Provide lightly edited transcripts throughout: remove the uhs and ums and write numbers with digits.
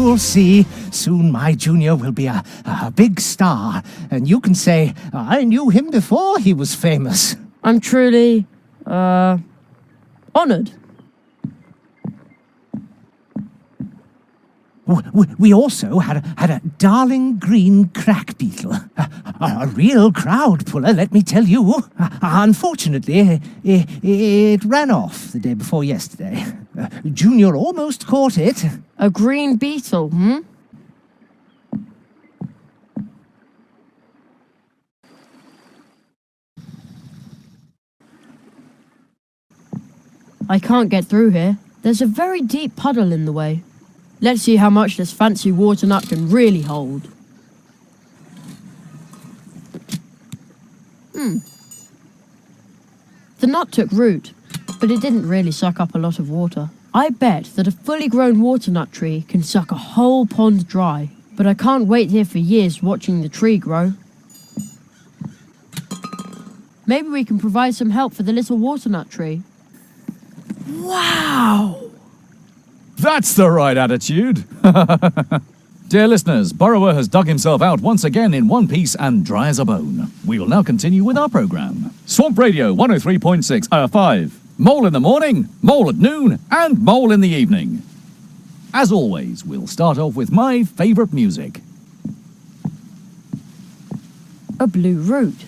You'll see. Soon my junior will be a big star, and you can say, I knew him before he was famous. I'm truly, honored. We also had a darling green crack beetle. A real crowd puller, let me tell you. Unfortunately, it ran off the day before yesterday. Junior almost caught it. A green beetle, hmm? I can't get through here. There's a very deep puddle in the way. Let's see how much this fancy water nut can really hold. The nut took root, but it didn't really suck up a lot of water. I bet that a fully grown water nut tree can suck a whole pond dry, but I can't wait here for years watching the tree grow. Maybe we can provide some help for the little water nut tree. Wow! That's the right attitude. Dear listeners, Burrower has dug himself out once again in one piece and dry as a bone. We will now continue with our programme. Swamp Radio 103.6, 5. Mole in the morning, mole at noon, and mole in the evening. As always, we'll start off with my favourite music. A blue root.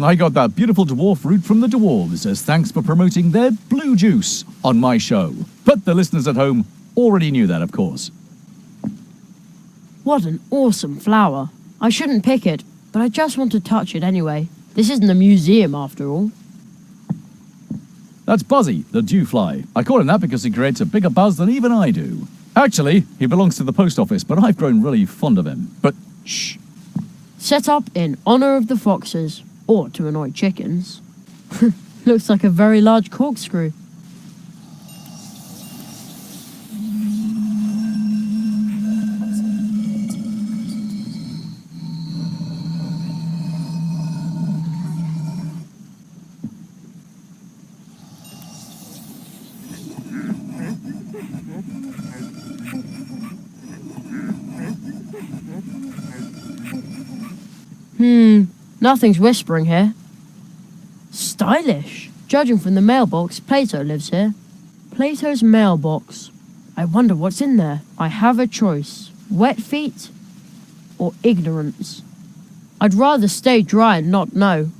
I got that beautiful dwarf root from the dwarves as thanks for promoting their blue juice on my show. But the listeners at home already knew that, of course. What an awesome flower. I shouldn't pick it, but I just want to touch it anyway. This isn't a museum after all. That's Buzzy, the dewfly. I call him that because he creates a bigger buzz than even I do. Actually, he belongs to the post office, but I've grown really fond of him. But shh. Set up in honour of the foxes, or to annoy chickens. Looks like a very large corkscrew. Nothing's whispering here. Stylish. Judging from the mailbox, Plato lives here. Plato's mailbox. I wonder what's in there. I have a choice. Wet feet or ignorance. I'd rather stay dry and not know.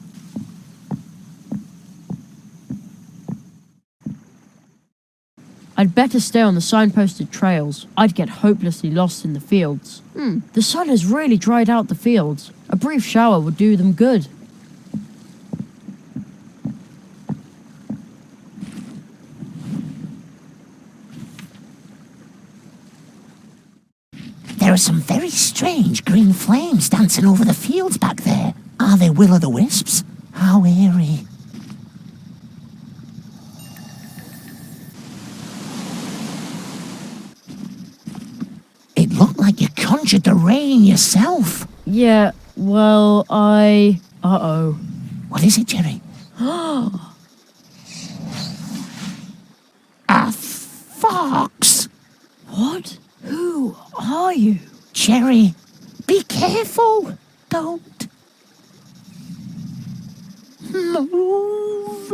I'd better stay on the signposted trails. I'd get hopelessly lost in the fields. The sun has really dried out the fields. A brief shower would do them good. There are some very strange green flames dancing over the fields back there. Are they will-o'-the-wisps? How eerie. It looked like you conjured the rain yourself. Yeah, well, Uh-oh. What is it, Jerry? A fox! What? Who are you? Jerry, be careful. Don't move.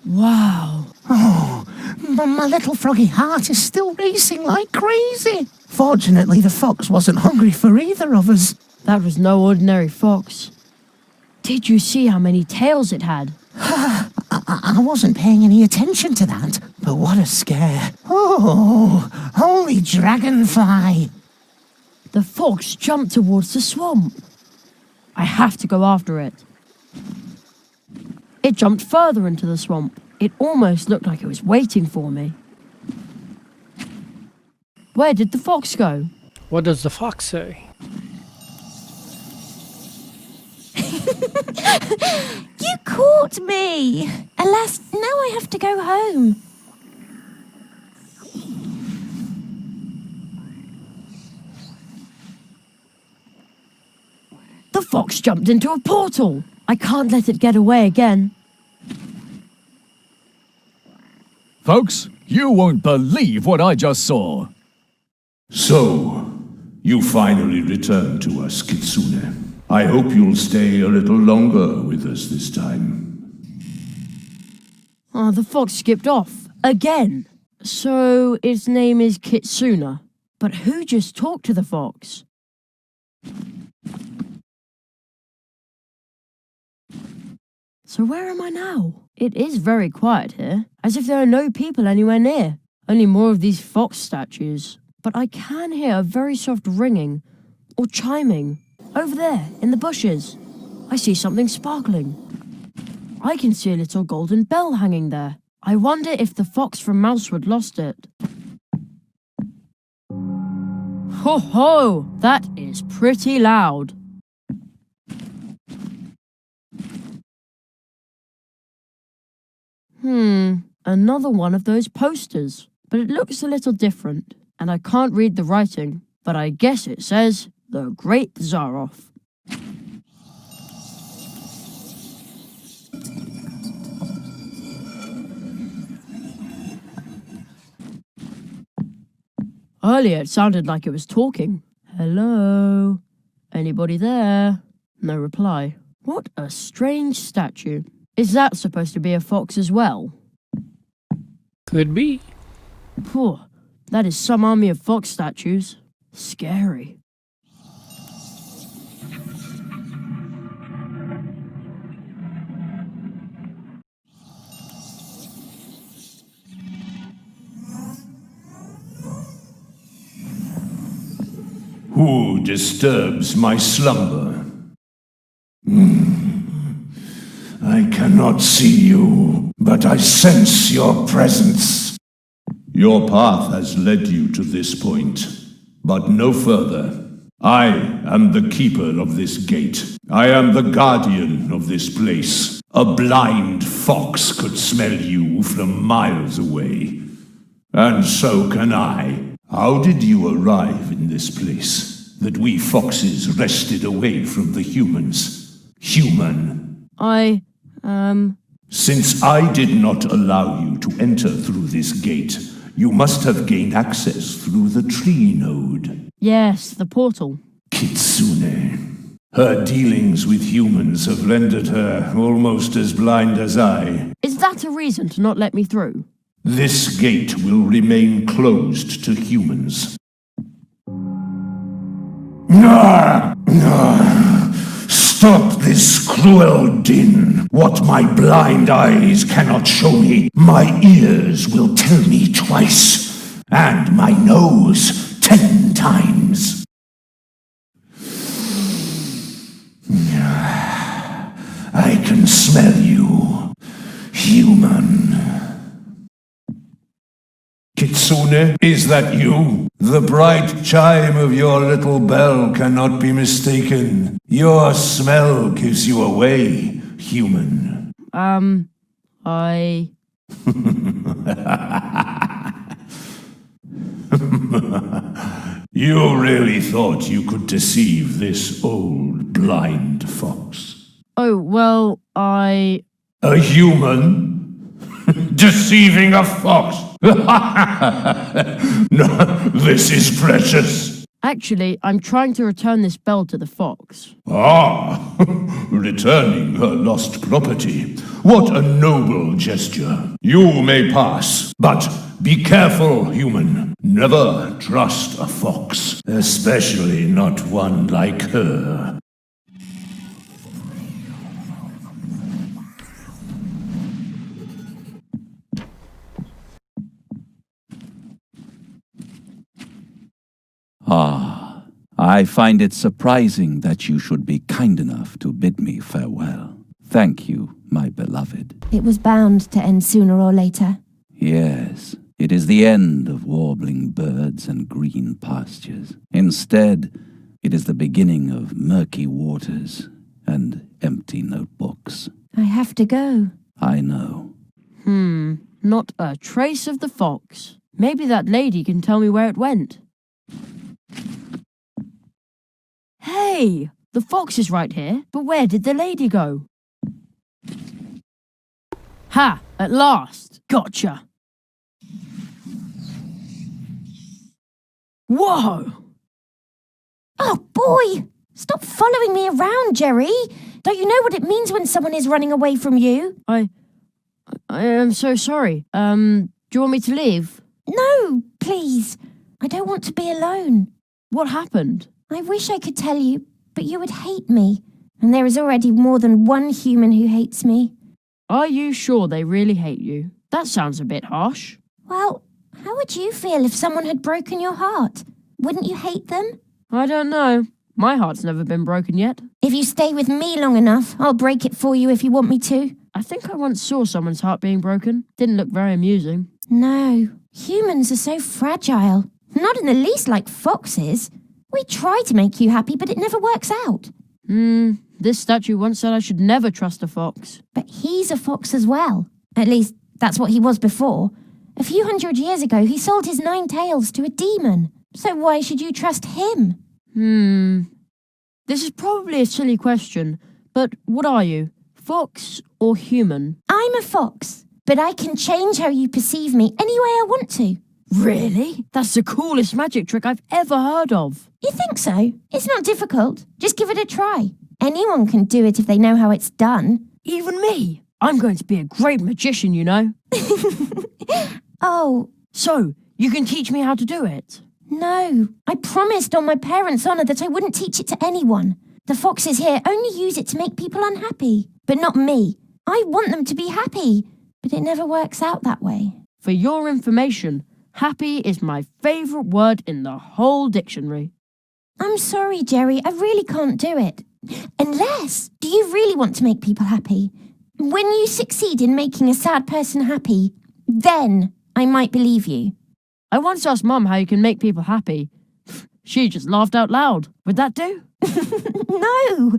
Wow. Oh, my little froggy heart is still racing like crazy. Fortunately, the fox wasn't hungry for either of us. That was no ordinary fox. Did you see how many tails it had? I wasn't paying any attention to that, but what a scare. Oh, holy Dragonfly. The fox jumped towards the swamp. I have to go after it. It jumped further into the swamp. It almost looked like it was waiting for me. Where did the fox go? What does the fox say? You caught me! Alas, now I have to go home. The fox jumped into a portal. I can't let it get away again. Folks, You won't believe what I just saw. So, you finally returned to us, Kitsune. I hope you'll stay a little longer with us this time. Oh, the fox skipped off. Again. So, its name is Kitsune. But who just talked to the fox? So where am I now? It is very quiet here, as if there are no people anywhere near. Only more of these fox statues. But I can hear a very soft ringing, or chiming. Over there, in the bushes. I see something sparkling. I can see a little golden bell hanging there. I wonder if the fox from Mousewood lost it. Ho ho! That is pretty loud. Another one of those posters. But it looks a little different, and I can't read the writing. But I guess it says, The Great Zaroff. Earlier it sounded like it was talking. Hello? Anybody there? No reply. What a strange statue. Is that supposed to be a fox as well? Could be. Phew, that is some army of fox statues. Scary. Who disturbs my slumber? I cannot see you, but I sense your presence. Your path has led you to this point, but no further. I am the keeper of this gate. I am the guardian of this place. A blind fox could smell you from miles away. And so can I. How did you arrive in this place, that we foxes wrested away from the humans? Human. Since I did not allow you to enter through this gate, you must have gained access through the tree node. Yes, the portal. Kitsune. Her dealings with humans have rendered her almost as blind as I. Is that a reason to not let me through? This gate will remain closed to humans. Stop this cruel din. What my blind eyes cannot show me, my ears will tell me twice, and my nose 10 times. I can smell you, human. Kitsune, is that you? The bright chime of your little bell cannot be mistaken. Your smell gives you away, human. You really thought you could deceive this old blind fox? Oh, well, A human? Deceiving a fox? No, this is precious. Actually, I'm trying to return this bell to the fox. Ah, returning her lost property. What a noble gesture. You may pass, but be careful, human. Never trust a fox, especially not one like her. Ah, I find it surprising that you should be kind enough to bid me farewell. Thank you, my beloved. It was bound to end sooner or later. Yes, it is the end of warbling birds and green pastures. Instead, it is the beginning of murky waters and empty notebooks. I have to go. I know. Not a trace of the fox. Maybe that lady can tell me where it went. Hey! The fox is right here, but where did the lady go? Ha! At last! Gotcha! Whoa! Oh, boy! Stop following me around, Jerry. Don't you know what it means when someone is running away from you? I am so sorry. Do you want me to leave? No, please. I don't want to be alone. What happened? I wish I could tell you, but you would hate me. And there is already more than one human who hates me. Are you sure they really hate you? That sounds a bit harsh. Well, how would you feel if someone had broken your heart? Wouldn't you hate them? I don't know. My heart's never been broken yet. If you stay with me long enough, I'll break it for you if you want me to. I think I once saw someone's heart being broken. Didn't look very amusing. No, humans are so fragile. Not in the least like foxes. We try to make you happy, but it never works out. This statue once said I should never trust a fox. But he's a fox as well. At least, that's what he was before. A few 100 years ago, he sold his 9 tails to a demon. So why should you trust him? This is probably a silly question, but what are you? Fox or human? I'm a fox, but I can change how you perceive me any way I want to. Really? That's the coolest magic trick I've ever heard of. You think so? It's not difficult. Just give it a try. Anyone can do it if they know how it's done. Even me? I'm going to be a great magician, you know. Oh, So, you can teach me how to do it? no. I promised on my parents' honour that I wouldn't teach it to anyone. The foxes here only use it to make people unhappy. But not me. I want them to be happy. But it never works out that way. For your information, happy is my favourite word in the whole dictionary. I'm sorry, Jerry. I really can't do it. Unless, do you really want to make people happy? When you succeed in making a sad person happy, then I might believe you. I once asked Mum how you can make people happy. She just laughed out loud. Would that do? No,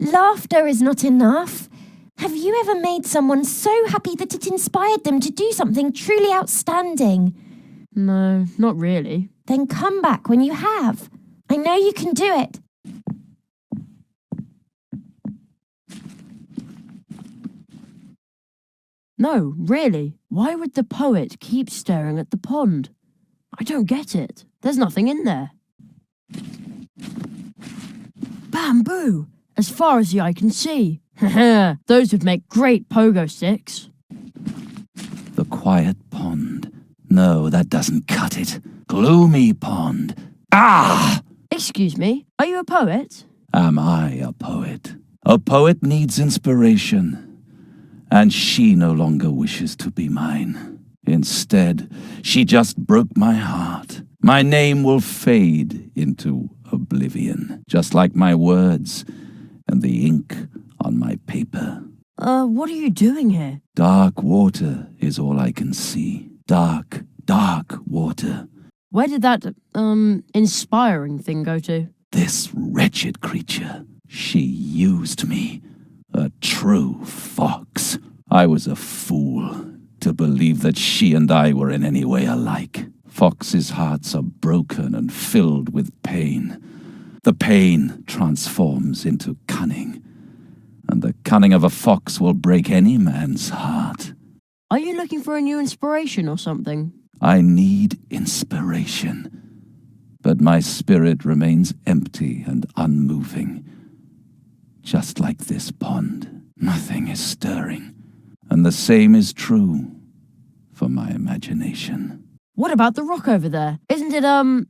laughter is not enough. Have you ever made someone so happy that it inspired them to do something truly outstanding? No, not really. Then come back when you have. I know you can do it. No, really. Why would the poet keep staring at the pond? I don't get it. There's nothing in there. Bamboo! As far as the eye can see. Those would make great pogo sticks. The quiet pond. No, that doesn't cut it. Gloomy pond. Ah! Excuse me, are you a poet? Am I a poet? A poet needs inspiration. And she no longer wishes to be mine. Instead, she just broke my heart. My name will fade into oblivion, just like my words and the ink on my paper. What are you doing here? Dark water is all I can see. Dark, dark water. Where did that, inspiring thing go to? This wretched creature, she used me. A true fox. I was a fool to believe that she and I were in any way alike. Foxes' hearts are broken and filled with pain. The pain transforms into cunning, and the cunning of a fox will break any man's heart. Are you looking for a new inspiration or something? I need inspiration, but my spirit remains empty and unmoving. Just like this pond, nothing is stirring, and the same is true for my imagination. What about the rock over there? Isn't it,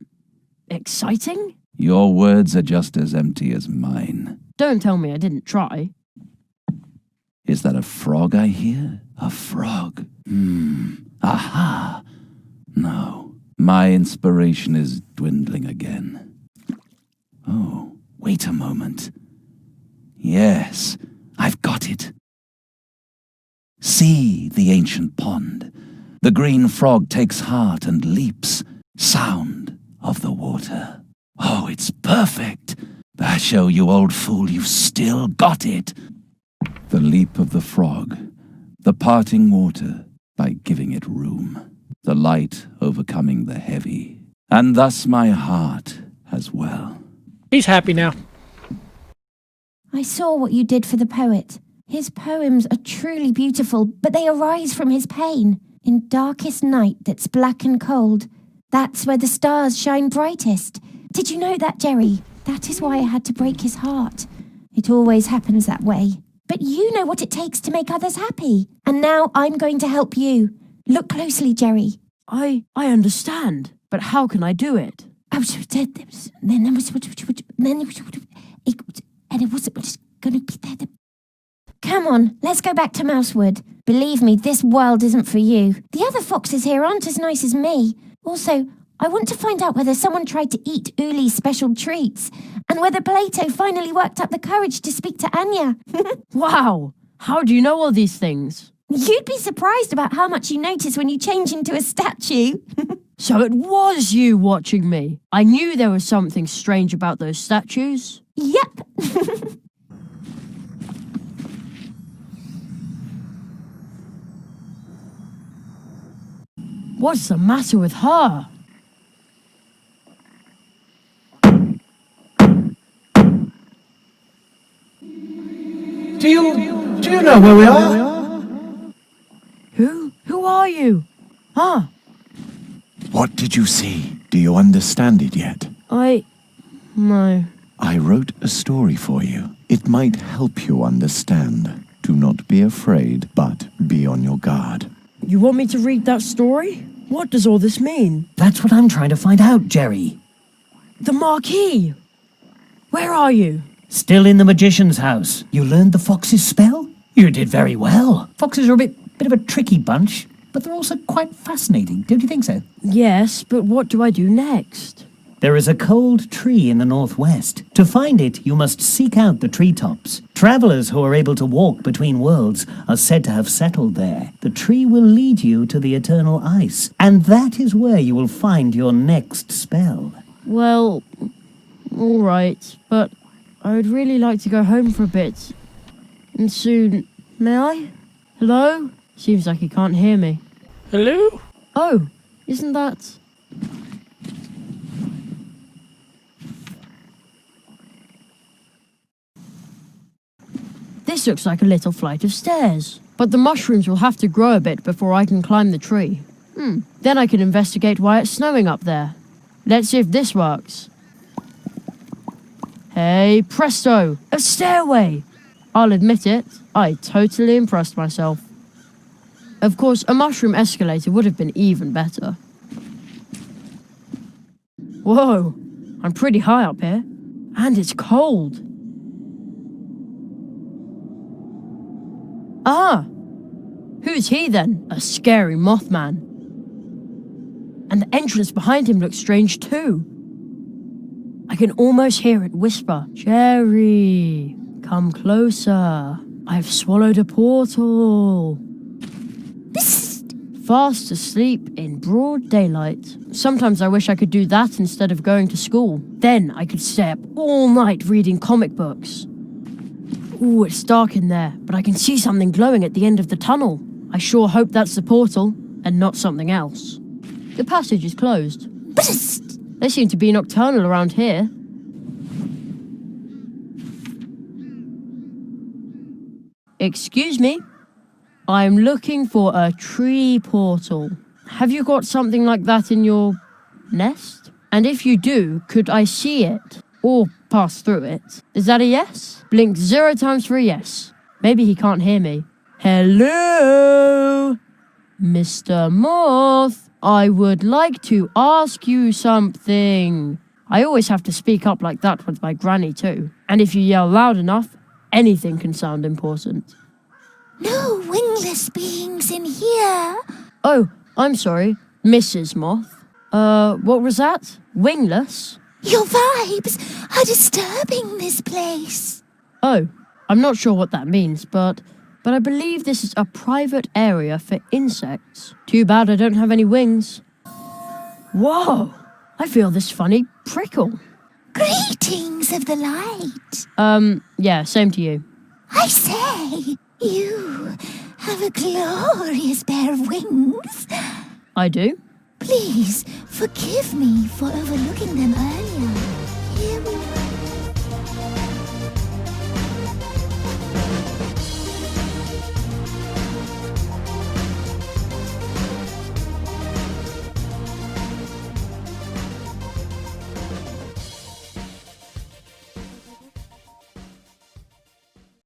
exciting? Your words are just as empty as mine. Don't tell me I didn't try. Is that a frog I hear? A frog. Aha. No, my inspiration is dwindling again. Oh, wait a moment. Yes, I've got it. See the ancient pond. The green frog takes heart and leaps. Sound of the water. Oh, it's perfect. Basho, you old fool, you've still got it. The leap of the frog. The parting water by giving it room. The light overcoming the heavy. And thus my heart as well. He's happy now. I saw what you did for the poet. His poems are truly beautiful, but they arise from his pain. In darkest night that's black and cold, That's where the stars shine brightest. Did you know that, Jerry? That is why I had to break his heart. It always happens that way. But you know what it takes to make others happy. And now I'm going to help you. Look closely, Jerry. I understand, but how can I do it? And it wasn't going to be there. Come on, let's go back to Mousewood. Believe me, this world isn't for you. The other foxes here aren't as nice as me. Also, I want to find out whether someone tried to eat Uli's special treats and whether Plato finally worked up the courage to speak to Anya. Wow! How do you know all these things? You'd be surprised about how much you notice when you change into a statue. So it was you watching me. I knew there was something strange about those statues. Yep. What's the matter with her? Do you know where we are? Who are you? Huh? What did you see? Do you understand it yet? No. I wrote a story for you. It might help you understand. Do not be afraid, but be on your guard. You want me to read that story? What does all this mean? That's what I'm trying to find out, Jerry. The Marquis! Where are you? Still in the magician's house. You learned the fox's spell? You did very well. Foxes are a bit of a tricky bunch, but they're also quite fascinating. Don't you think so? Yes, but what do I do next? There is a cold tree in the northwest. To find it, you must seek out the treetops. Travelers who are able to walk between worlds are said to have settled there. The tree will lead you to the eternal ice, and that is where you will find your next spell. Well, all right, but I would really like to go home for a bit. And soon. May I? Hello? Seems like he can't hear me. Hello? Oh, isn't that... This looks like a little flight of stairs. But the mushrooms will have to grow a bit before I can climb the tree. Then I can investigate why it's snowing up there. Let's see if this works. Hey, presto! A stairway! I'll admit it, I totally impressed myself. Of course, a mushroom escalator would have been even better. Whoa, I'm pretty high up here. And it's cold. Ah! Who's he then? A scary Mothman. And the entrance behind him looks strange too. I can almost hear it whisper, Jerry, come closer. I've swallowed a portal. Fast asleep in broad daylight. Sometimes I wish I could do that instead of going to school. Then I could stay up all night reading comic books. Ooh, it's dark in there, but I can see something glowing at the end of the tunnel. I sure hope that's the portal, and not something else. The passage is closed. They seem to be nocturnal around here. Excuse me? I'm looking for a tree portal. Have you got something like that in your nest? And if you do, could I see it? Or pass through it? Is that a yes? Blink 0 times for a yes. Maybe he can't hear me. Hello? Mr. Moth, I would like to ask you something. I always have to speak up like that with my granny too. And if you yell loud enough, anything can sound important. No wingless beings in here. Oh, I'm sorry. Mrs. Moth. What was that? Wingless? Your vibes are disturbing this place. Oh, I'm not sure what that means, but I believe this is a private area for insects. Too bad I don't have any wings. Whoa! I feel this funny prickle. Greetings of the light. Yeah, same to you. I say, you have a glorious pair of wings. I do? Please forgive me for overlooking them earlier.